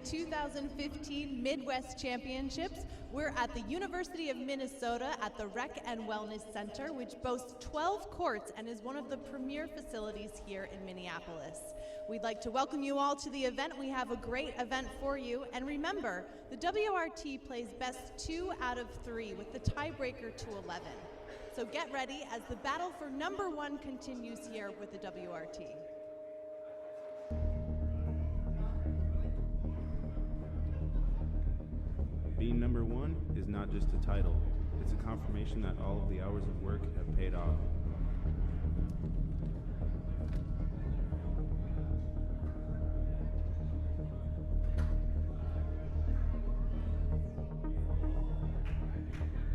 2015 Midwest Championships. We're at the University of Minnesota at the Rec and Wellness Center, which boasts 12 courts and is one of the premier facilities here in Minneapolis. We'd like to welcome you all to the event. We have a great event for you. And remember, the WRT plays best 2 out of 3 with the tiebreaker to 11. So get ready as the battle for number 1 continues here with the WRT. Being number 1 is not just a title, it's a confirmation that all of the hours of work have paid off.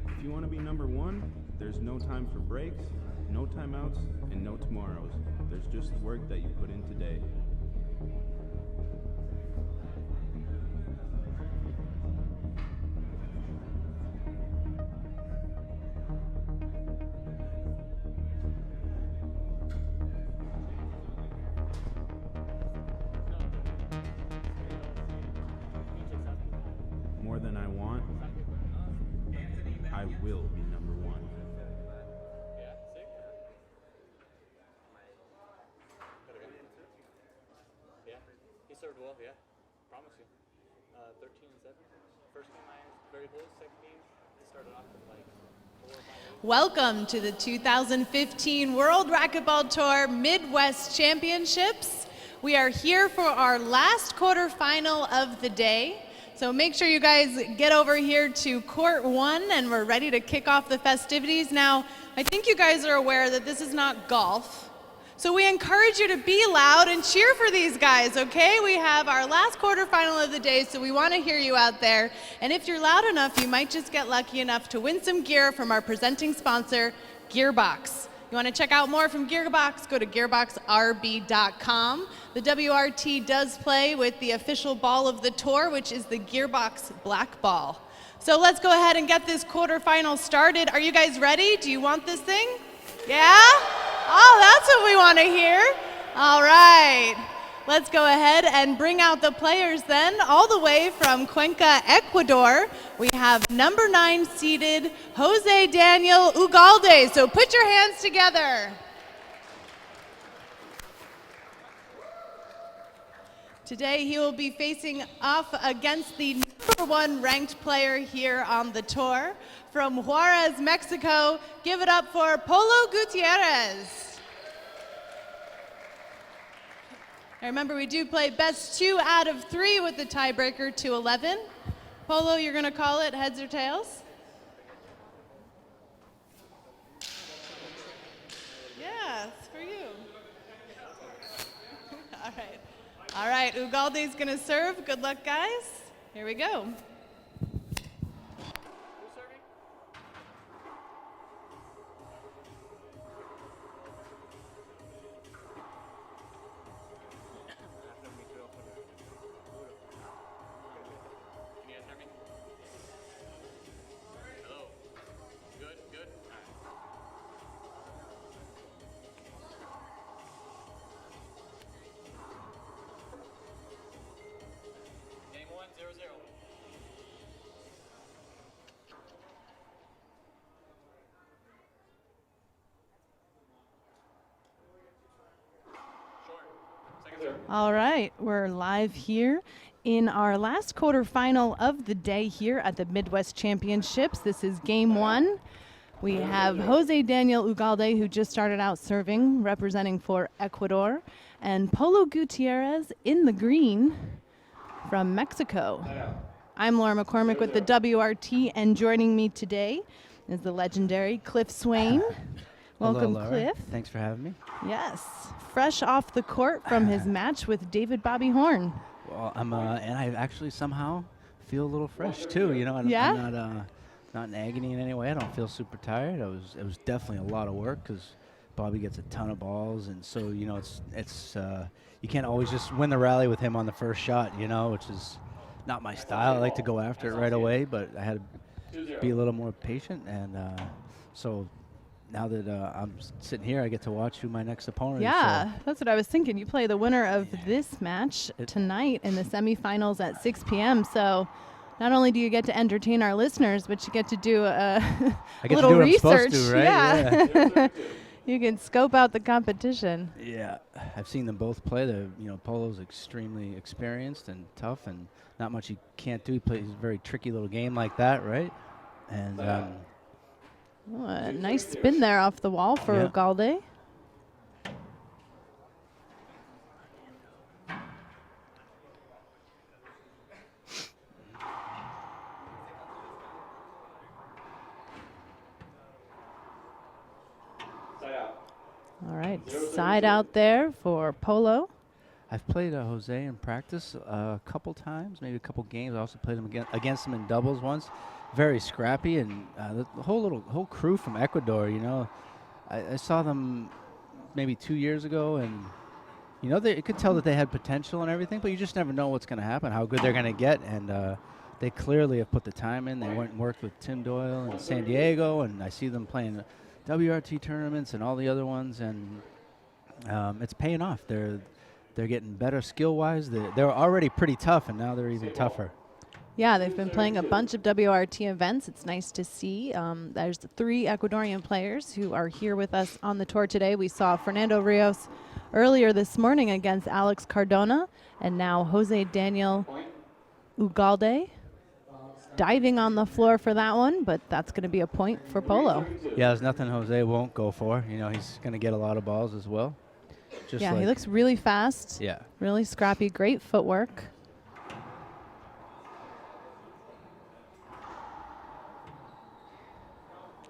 If you want to be number 1, there's no time for breaks, no timeouts, and no tomorrows. There's just the work that you put in today. More than I want, I will be number 1. Yeah, sick. Yeah, he served well, yeah. Promise you. 13 and 7. First game I was very close. Second game, he started off with like 4 or 5 8. Welcome to the 2015 World Racquetball Tour Midwest Championships. We are here for our last quarterfinal of the day. So make sure you guys get over here to court 1 and we're ready to kick off the festivities. Now, I think you guys are aware that this is not golf. So we encourage you to be loud and cheer for these guys, okay? We have our last quarterfinal of the day, so we want to hear you out there. And if you're loud enough, you might just get lucky enough to win some gear from our presenting sponsor, Gearbox. You want to check out more from Gearbox, go to gearboxrb.com. The WRT does play with the official ball of the tour, which is the Gearbox Black Ball. So let's go ahead and get this quarterfinal started. Are you guys ready? Do you want this thing? Yeah? Oh, that's what we want to hear. All right. Let's go ahead and bring out the players then. All the way from Cuenca, Ecuador, we have number 9 seeded Jose Daniel Ugalde. So put your hands together. Today he will be facing off against the number 1 ranked player here on the tour. From Juarez, Mexico, give it up for Polo Gutierrez. Now remember, we do play best 2 out of 3 with the tiebreaker to 11. Polo, you're going to call it heads or tails? Yeah, it's for you. All right. All right, Ugalde's going to serve. Good luck, guys. Here we go. Game 1, 0-0. All right, we're live here in our last quarterfinal of the day here at the Midwest Championships. This is game 1. We have Jose Daniel Ugalde, who just started out serving, representing for Ecuador, and Polo Gutierrez in the green from Mexico. I'm Laura McCormick with the WRT, and joining me today is the legendary Cliff Swain. Welcome, Hello, Laura. Cliff. Thanks for having me. Yes, fresh off the court from his match with David Bobby Horn. Well, and I actually somehow feel a little fresh too. You know, Yeah? I'm not in agony in any way. I don't feel super tired. It was definitely a lot of work because Bobby gets a ton of balls, and so you know it's you can't always just win the rally with him on the first shot. You know, which is not my style. I like to go after it right away, but I had to be a little more patient, and so now that I'm sitting here, I get to watch who my next opponent is. Yeah, that's what I was thinking. You play the winner of this match tonight in the semifinals at 6 p.m. So not only do you get to entertain our listeners, but you get to do a I get little to do what research. I'm supposed to, right? Yeah. You can scope out the competition. Yeah, I've seen them both play. Polo's extremely experienced and tough, and not much he can't do. He plays a very tricky little game like that, right? And Oh, a nice spin there off the wall for Yeah. Uglade. All right, side out there for Polo. I've played Jose in practice a couple times, maybe a couple games. I also played him against him in doubles once. Very scrappy, and the whole crew from Ecuador. I saw them maybe 2 years ago, and you could tell that they had potential and everything, but you just never know what's going to happen, how good they're going to get, and they clearly have put the time in. They went and worked with Tim Doyle in San Diego, and I see them playing WRT tournaments and all the other ones, and it's paying off. They're getting better skill-wise. They're already pretty tough, and now they're even tougher. Yeah, they've been playing a bunch of WRT events. It's nice to see. There's the 3 Ecuadorian players who are here with us on the tour today. We saw Fernando Rios earlier this morning against Alex Cardona, and now Jose Daniel Ugalde diving on the floor for that one, but that's going to be a point for Polo. Yeah, there's nothing Jose won't go for. He's going to get a lot of balls as well. Yeah, he looks really fast. Yeah. Really scrappy, great footwork.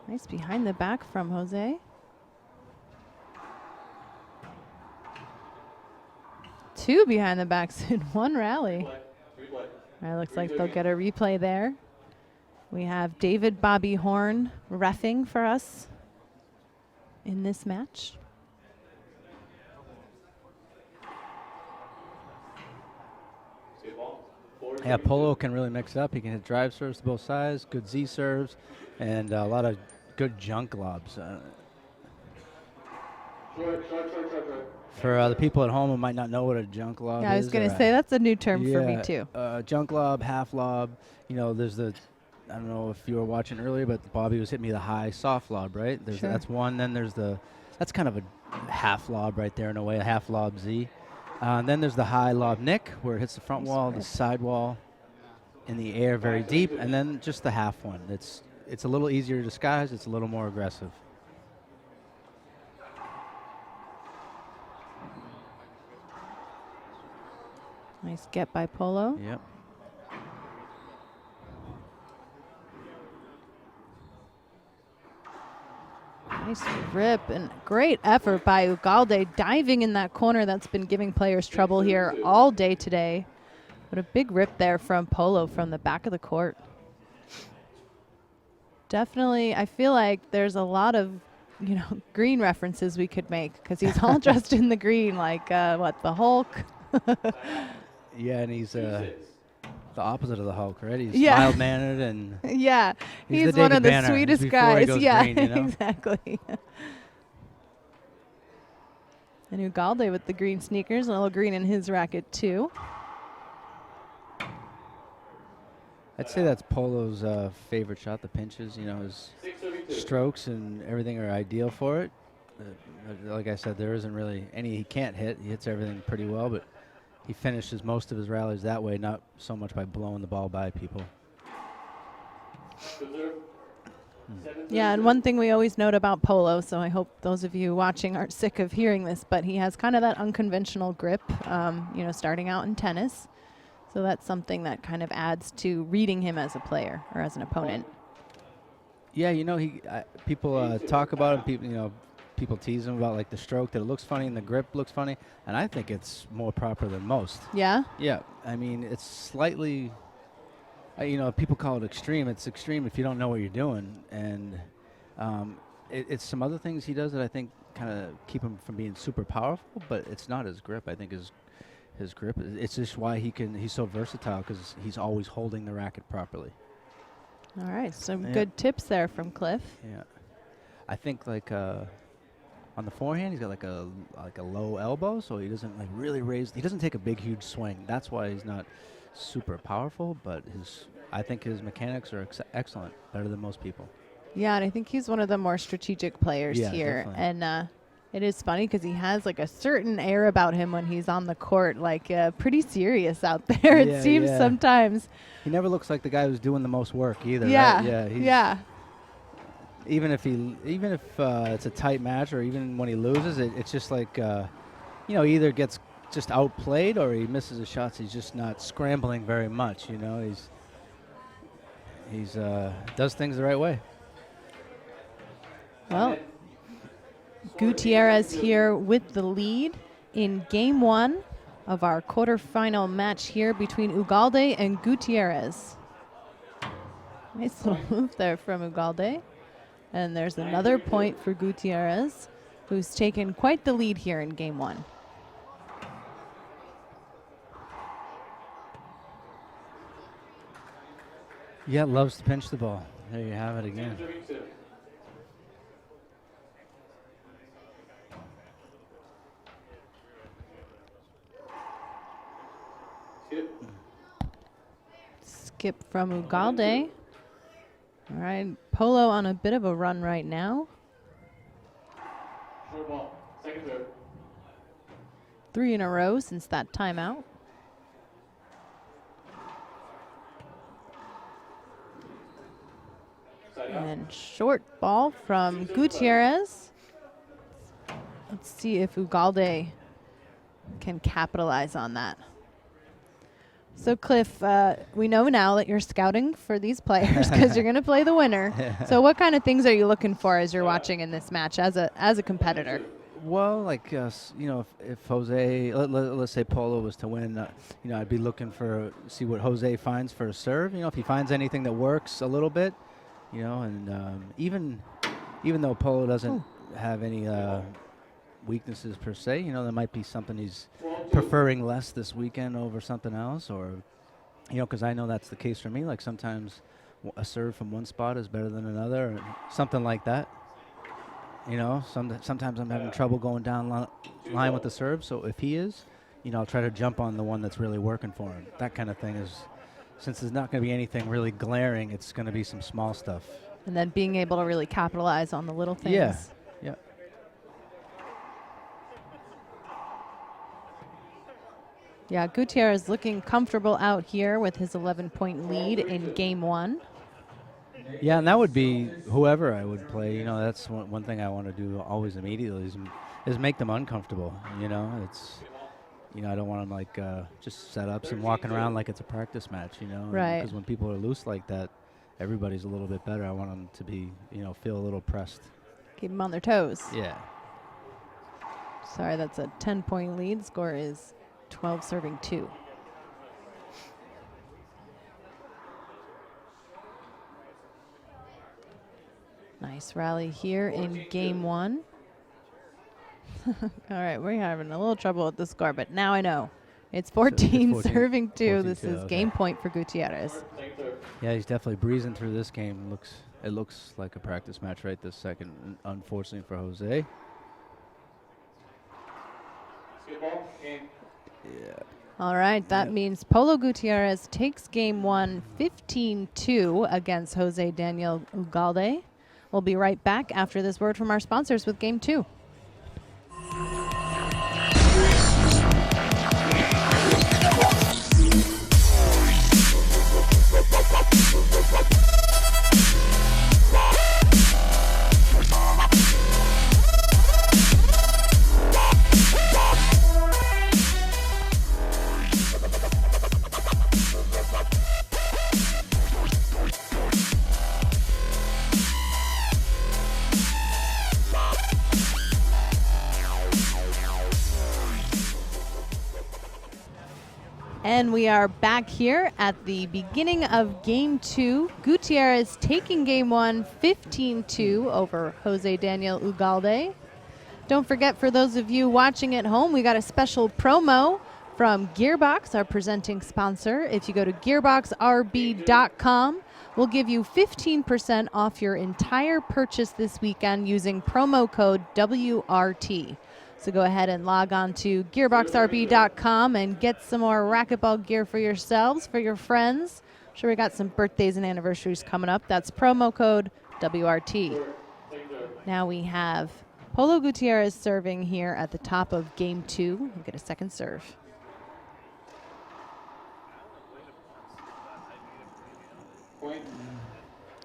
Nice behind the back from Jose. 2 behind the backs in 1 rally. All right, looks like they'll get a replay there. We have David Bobby Horn reffing for us in this match. Yeah, Polo can really mix up. He can hit drive serves to both sides, good Z serves, and a lot of good junk lobs. For the people at home who might not know what a junk lob is. Yeah, I was going to say that's a new term for me too. Junk lob, half lob. There's I don't know if you were watching earlier, but Bobby was hitting me the high soft lob, right? Sure. That's one. Then that's kind of a half lob right there in a way, a half lob Z. And then there's the high lob nick, where it hits the front wall, the side wall, in the air very deep, and then just the half one. It's a little easier to disguise. It's a little more aggressive. Nice get by Polo. Yep. Nice rip and great effort by Ugalde diving in that corner that's been giving players trouble here all day today. What a big rip there from Polo from the back of the court. Definitely, I feel like there's a lot of, green references we could make because he's all dressed in the green, like, the Hulk? Yeah, and he's the opposite of the Hulk, right? He's Yeah. mild-mannered and Yeah, he's the one of David the Banner sweetest before he guys. goes Yeah, green, exactly. And Ugalde with the green sneakers, a little green in his racket too. I'd say that's Polo's favorite shot, the pinches. His strokes and everything are ideal for it. Like I said, there isn't really any he can't hit. He hits everything pretty well, but he finishes most of his rallies that way, not so much by blowing the ball by people. Yeah, and one thing we always note about Polo, so I hope those of you watching aren't sick of hearing this, but he has kind of that unconventional grip, starting out in tennis. So that's something that kind of adds to reading him as a player or as an opponent. Yeah, people talk about him. People tease him about like the stroke, that it looks funny and the grip looks funny, and I think it's more proper than most. Yeah? Yeah, I mean, it's slightly, people call it extreme. It's extreme if you don't know what you're doing, and it's some other things he does that I think kind of keep him from being super powerful, but it's not his grip. I think his grip, it's just why he's so versatile, because he's always holding the racket properly. All right, some good tips there from Cliff. Yeah. I think like on the forehand, he's got like a low elbow, so he doesn't like really raise. He doesn't take a big, huge swing. That's why he's not super powerful. But I think his mechanics are excellent, better than most people. Yeah, and I think he's one of the more strategic players here. Definitely. And it is funny because he has like a certain air about him when he's on the court, like pretty serious out there. It seems sometimes. He never looks like the guy who's doing the most work either. Yeah, right? yeah. Even if it's a tight match, or even when he loses, it's just like he either gets just outplayed or he misses his shots. He's just not scrambling very much. He's does things the right way. Well, Gutierrez here with the lead in game 1 of our quarterfinal match here between Uglade and Gutierrez. Nice little move there from Uglade. And there's another point for Gutierrez, who's taken quite the lead here in game 1. Yeah, loves to pinch the ball. There you have it again. Skip from Uglade. All right, Polo on a bit of a run right now. Short ball. Second serve. 3 in a row since that timeout. And short ball from Gutierrez. Let's see if Uglade can capitalize on that. So, Cliff, we know now that you're scouting for these players because you're going to play the winner. So what kind of things are you looking for as you're watching in this match as a competitor? Well, like, if Jose, let's say Polo was to win, I'd be looking see what Jose finds for a serve. If he finds anything that works a little bit, and even though Polo doesn't have any weaknesses per se, there might be something he's preferring less this weekend over something else, or because I know that's the case for me. Like sometimes a serve from one spot is better than another, or something like that. Sometimes I'm having trouble going down line with the serve. So if he is, I'll try to jump on the one that's really working for him. That kind of thing is, since there's not going to be anything really glaring, it's going to be some small stuff. And then being able to really capitalize on the little things. Yeah. Yeah, Gutierrez looking comfortable out here with his 11-point lead in game 1. Yeah, and that would be whoever I would play. That's one thing I want to do always immediately is make them uncomfortable. It's, I don't want them just setups and walking around like it's a practice match. Right. Because when people are loose like that, everybody's a little bit better. I want them to be, feel a little pressed. Keep them on their toes. Yeah. Sorry, that's a 10-point lead. Score is 12-2. Nice rally here in game 1. All right, we're having a little trouble with the score, but now I know. It's 14 serving 2. This is game point for Gutierrez. Yeah, he's definitely breezing through this game. It looks like a practice match right this second, unfortunately for Jose. Yeah. All right, that means Polo Gutierrez takes game 1 15-2 against Jose Daniel Uglade. We'll be right back after this word from our sponsors with game 2. And we are back here at the beginning of game 2. Gutierrez taking game 1 15-2 over Jose Daniel Uglade. Don't forget, for those of you watching at home, we got a special promo from Gearbox, our presenting sponsor. If you go to gearboxrb.com will give you 15% off your entire purchase this weekend using promo code WRT. So go ahead and log on to gearboxrb.com and get some more racquetball gear for yourselves, for your friends. I'm sure we got some birthdays and anniversaries coming up. That's promo code WRT. Now we have Polo Gutierrez serving here at the top of game 2. We'll get a second serve. All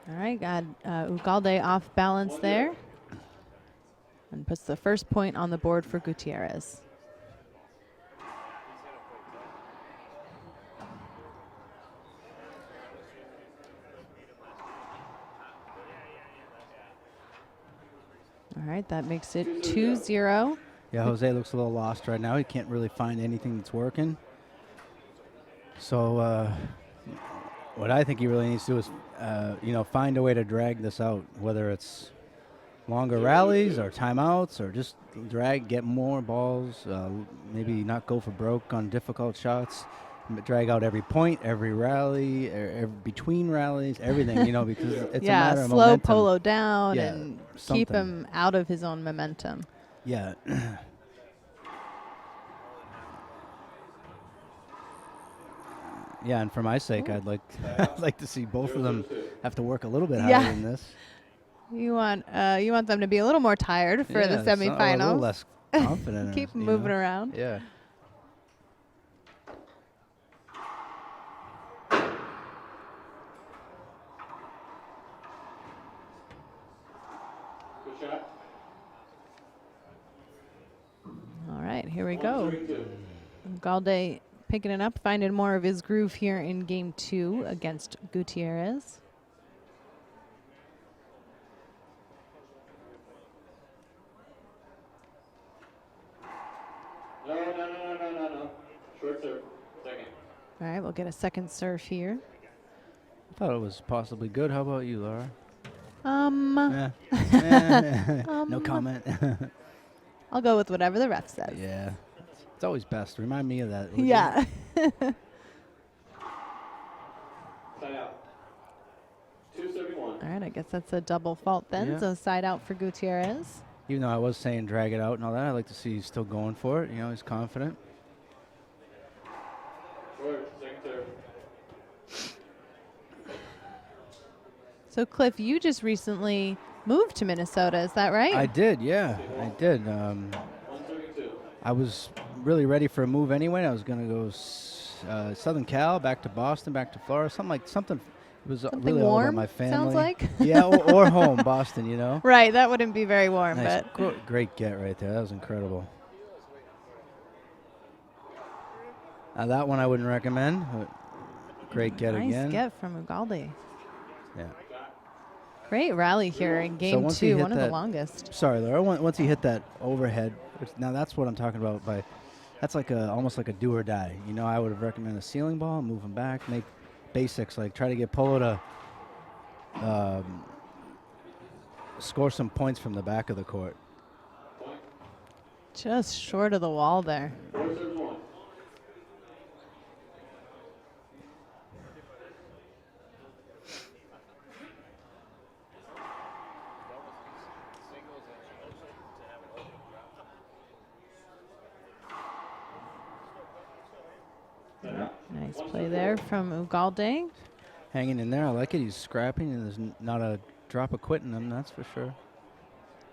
right, got Uglade off balance there. And puts the first point on the board for Gutierrez. All right, that makes it 2-0. Yeah, Jose looks a little lost right now. He can't really find anything that's working. So what I think he really needs to do is, find a way to drag this out, whether it's longer rallies or timeouts or just get more balls, maybe not go for broke on difficult shots, drag out every point, every rally, between rallies, everything, because it's a matter of slow momentum. Polo down and keep something. him out of his own momentum. Yeah. Yeah, and for my sake, I'd like to see both of them have to work a little bit harder than this. You want them to be a little more tired for the semifinals. A little less confident. Keep moving around. Yeah. Good shot. All right, here we go. Uglade picking it up, finding more of his groove here in game 2 against Gutierrez. No. Short serve. Second. All right, we'll get a second serve here. I thought it was possibly good. How about you, Laura? No comment. I'll go with whatever the ref says. Yeah. It's always best. Remind me of that. Yeah. Side out. 271. All right, I guess that's a double fault then. Yeah. So side out for Gutierrez. Even though I was saying drag it out and all that, I like to see he's still going for it. He's confident. Short. Second serve. So Cliff, you just recently moved to Minnesota, is that right? I did, yeah. I did. 132. I was really ready for a move anyway. I was going to go Southern Cal, back to Boston, back to Florida, something. It was Something really all warm, about my family. sounds like. Yeah, or home, Boston, Right, that wouldn't be very warm, Nice, but great get right there. That was incredible. That one I wouldn't recommend. But great get again. Nice get from Uglade. Yeah. Great rally here in game once he 2, hit one of the that- longest. Sorry, Laura. Once he hit that overhead, now that's what I'm talking about. That's almost like a do or die. I would have recommended a ceiling ball, move him back, make basics like try to get Polo to score some points from the back of the court. Just short of the wall there. 4 serves 1. Nice play there from Uglade. Hanging in there, I like it. He's scrapping, and there's not a drop of quit in him, that's for sure.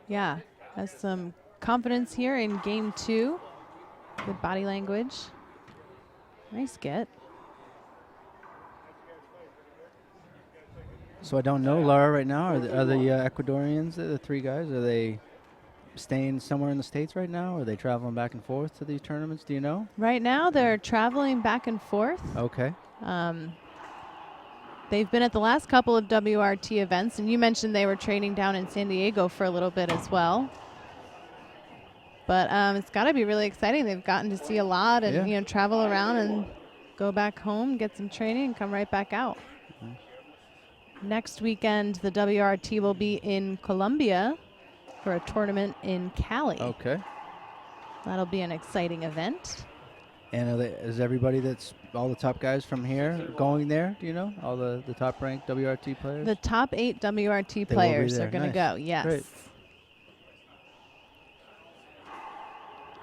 Yeah, has some confidence here in game 2. Good body language. Nice get. So I don't know, Laura, right now. Are the Ecuadorians, the 3 guys, are they staying somewhere in the States right now? Or are they traveling back and forth to these tournaments? Do you know? Right now, they're traveling back and forth. Okay. They've been at the last couple of WRT events, and you mentioned they were training down in San Diego for a little bit as well. But it's got to be really exciting. They've gotten to see a lot and travel around and go back home, get some training, and come right back out. Mm-hmm. Next weekend, the WRT will be in Colombia for a tournament in Cali. Okay. That'll be an exciting event. And is everybody that's all the top guys from here going there? Do you know all the top ranked WRT players? The top 8 WRT They will be players are there. going to Nice. go. Yes. Great.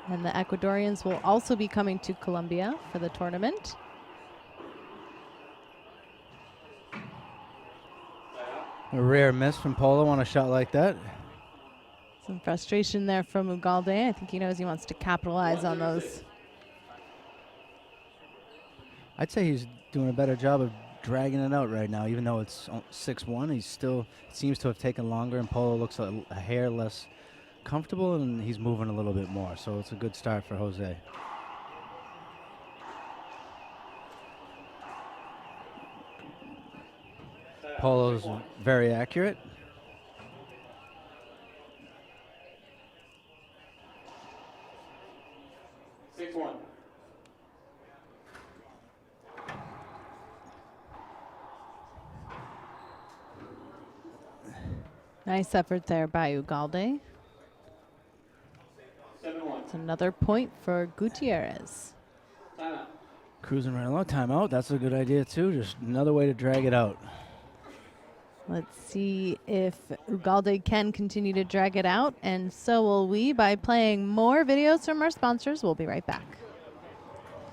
And the Ecuadorians will also be coming to Colombia for the tournament. A rare miss from Polo on a shot like that. Some frustration there from Ugalde. I think he knows he wants to capitalize on those. I'd say he's doing a better job of dragging it out right now, even though it's 6-1. He still seems to have taken longer, and Polo looks a hair less comfortable, and he's moving a little bit more. So it's a good start for Jose. Polo's very accurate. Nice effort there by Ugalde. It's another point for Gutierrez. Cruising right along. Timeout. That's a good idea, too. Just another way to drag it out. Let's see if Ugalde can continue to drag it out, and so will we by playing more videos from our sponsors. We'll be right back.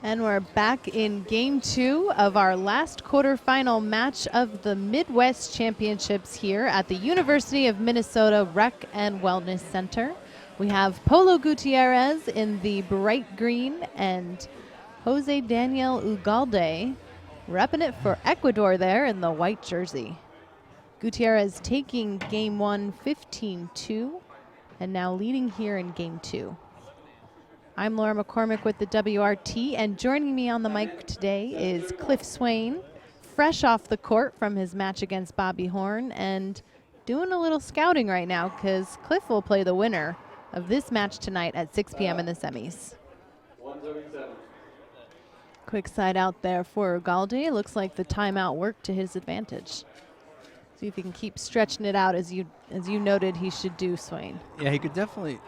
And we're back in game 2 of our last quarterfinal match of the Midwest Championships here at the University of Minnesota Rec and Wellness Center. We have Polo Gutierrez in the bright green and Jose Daniel Ugalde repping it for Ecuador there in the white jersey. Gutierrez taking game 1 15-2 and now leading here in game 2. I'm Laura McCormick with the WRT, and joining me on the mic today is Cliff Swain, fresh off the court from his match against Bobby Horn and doing a little scouting right now because Cliff will play the winner of this match tonight at 6 p.m. in the semis. 137. Quick side out there for Ugalde. Looks like the timeout worked to his advantage. See if he can keep stretching it out as you noted he should do, Swain. Yeah, he could definitely.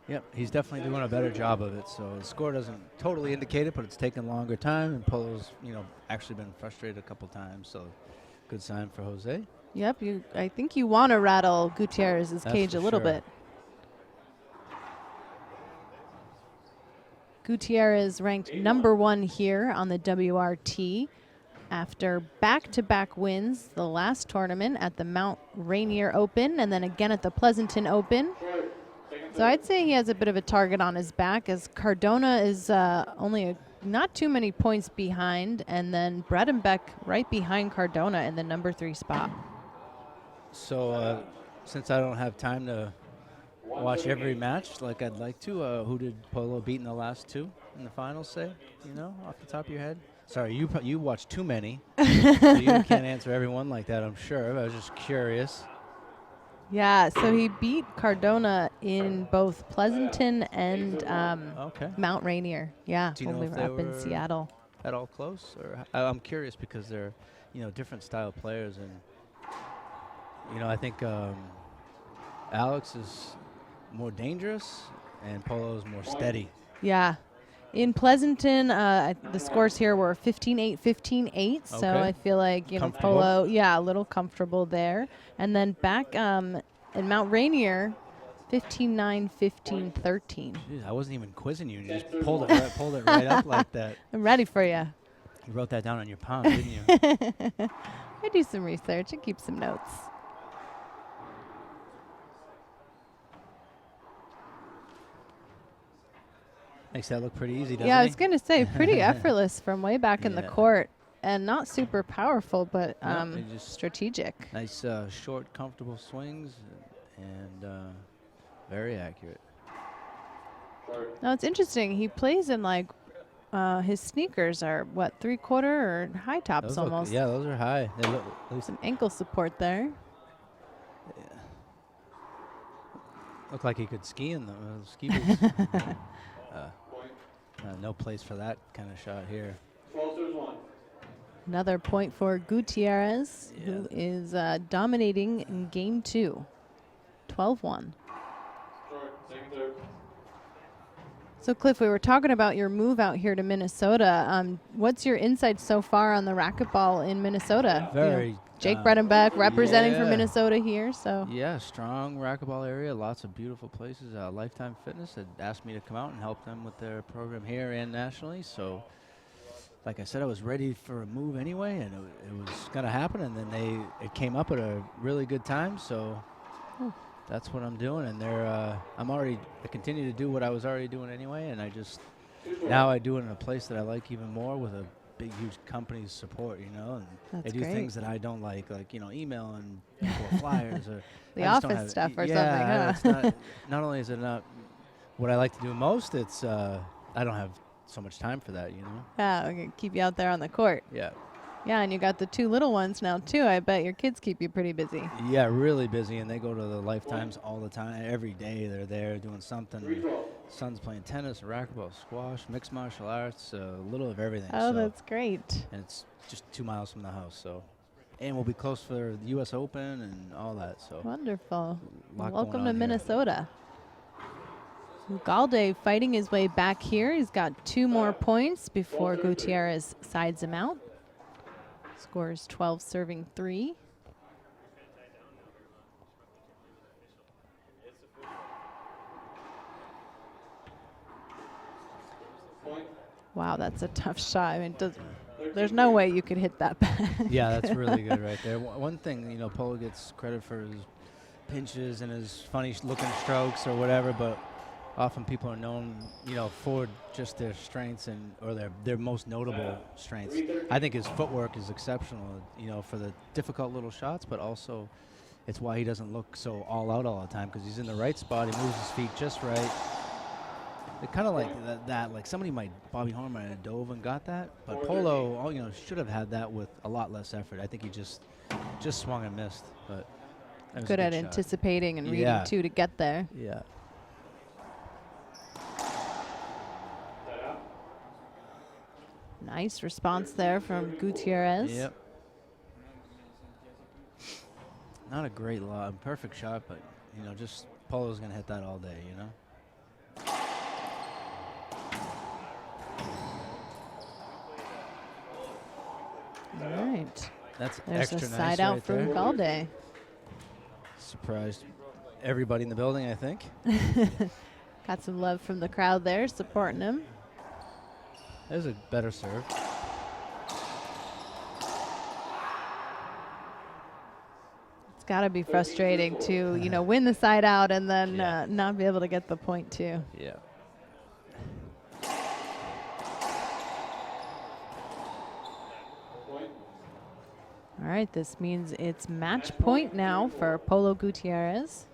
Yep, he's definitely doing a better job of it. So the score doesn't totally indicate it, but it's taken longer time, and Polo's, actually been frustrated a couple times. So good sign for Jose. Yep, I think you want to rattle Gutierrez's cage a little bit. Gutierrez ranked number 1 here on the WRT after back-to-back wins the last tournament at the Mount Rainier Open and then again at the Pleasanton Open. So I'd say he has a bit of a target on his back as Cardona is only not too many points behind, and then Bredenbeck right behind Cardona in the number 3 spot. So since I don't have time to watch every match like I'd like to, who did Polo beat in the last 2 in the finals, say? Off the top of your head? Sorry, you watched too many, so you can't answer everyone like that, I'm sure. I was just curious. Yeah, so he beat Cardona in both Pleasanton and Mount Rainier. Yeah, Do you know when we if were they up in Seattle. At all close? Or I'm curious because they're, different style players, and I think Alex is more dangerous and Polo is more steady. Yeah. In Pleasanton, the scores here were 15-8, 15-8. So I feel like, Polo, a little comfortable there. And then back in Mount Rainier, 15-9, 15-13. Jeez, I wasn't even quizzing you. You just pulled it right up like that. I'm ready for you. You wrote that down on your palm, didn't you? I do some research and keep some notes. Makes that look pretty easy, doesn't Yeah, I it? was going to say, pretty effortless from way back in the court. And not super powerful, but strategic. Nice, short, comfortable swings, and very accurate. Now, it's interesting. He plays in, his sneakers are, 3/4 or high tops almost? Those are high. They look, at least some ankle support there. Yeah. Look like he could ski in them, ski boots. No place for that kind of shot here. Another point for Gutierrez, who is dominating in game 2. 12-1. So, Cliff, we were talking about your move out here to Minnesota. What's your insight so far on the racquetball in Minnesota? Very. Jake Bredenbeck representing for yeah. Minnesota here. So Yeah, strong racquetball area, lots of beautiful places. Lifetime Fitness had asked me to come out and help them with their program here and nationally. So, like I said, I was ready for a move anyway, and it was going to happen. And then it came up at a really good time. So that's what I'm doing. And I continue to do what I was already doing anyway. And now I do it in a place that I like even more with a big, huge company's support, and That's they do great. things that I don't like email and people flyers or the I just don't office have stuff or yeah, something, huh? it's not only is it not what I like to do most, it's I don't have so much time for that, Yeah, we can keep you out there on the court. Yeah. Yeah, and you got the 2 little ones now, too. I bet your kids keep you pretty busy. Yeah, really busy, and they go to the Lifetimes all the time. Every day they're there doing something. Son's playing tennis, racquetball, squash, mixed martial arts, a little of everything. Oh, so, that's great. and it's just 2 miles from the house, so. And we'll be close for the U.S. Open and all that, so. Wonderful. Lot Welcome going to on here. Minnesota. Uglade fighting his way back here. He's got 2 more points before Gutierrez sides him out. Scores 12, serving 3. Wow, that's a tough shot. I mean, there's no way you could hit that back. Yeah, that's really good right there. One thing, Polo gets credit for his pinches and his funny-looking strokes or whatever, but often people are known, for just their strengths or their most notable strengths. I think his footwork is exceptional, for the difficult little shots, but also it's why he doesn't look so all out all the time, because he's in the right spot. He moves his feet just right. It kind of like that, like Bobby Horn might have dove and got that, but Polo, should have had that with a lot less effort. I think he just swung and missed, but that was Good a at shot. anticipating and reading, Yeah. too, to get there. Yeah. Nice response there from Gutierrez. Yep. Not a great lob, perfect shot, but just Polo's gonna hit that all day, All right. That's There's extra a nice side out right for there. Uglade. Surprised everybody in the building, I think. Got some love from the crowd there supporting him. There's a better serve. It's got to be frustrating to, win the side out and then Yeah. not be able to get the point, too. Yeah. All right, this means it's match point now for Polo Gutierrez.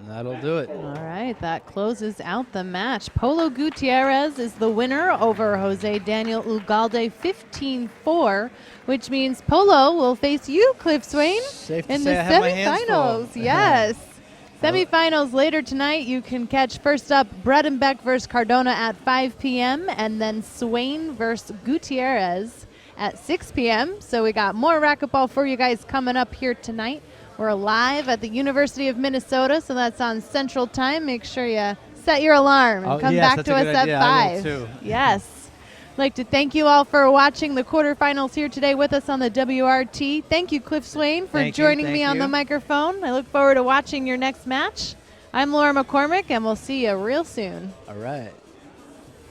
And that'll do it. All right, that closes out the match. Polo Gutierrez is the winner over Jose Daniel Uglade 15-4, which means Polo will face you, Cliff Swain, Safe to in the say I have my hands semifinals. full. Yes. Semifinals later tonight. You can catch first up Bredenbeck versus Cardona at 5 p.m. and then Swain versus Gutierrez at 6 p.m. So we got more racquetball for you guys coming up here tonight. We're live at the University of Minnesota, so that's on Central Time. Make sure you set your alarm and come yes, back that's to a us good at idea. I will 5. too. Yes. I'd like to thank you all for watching the quarterfinals here today with us on the WRT. Thank you, Cliff Swain, for joining me on the microphone. I look forward to watching your next match. I'm Laura McCormick, and we'll see you real soon. All right.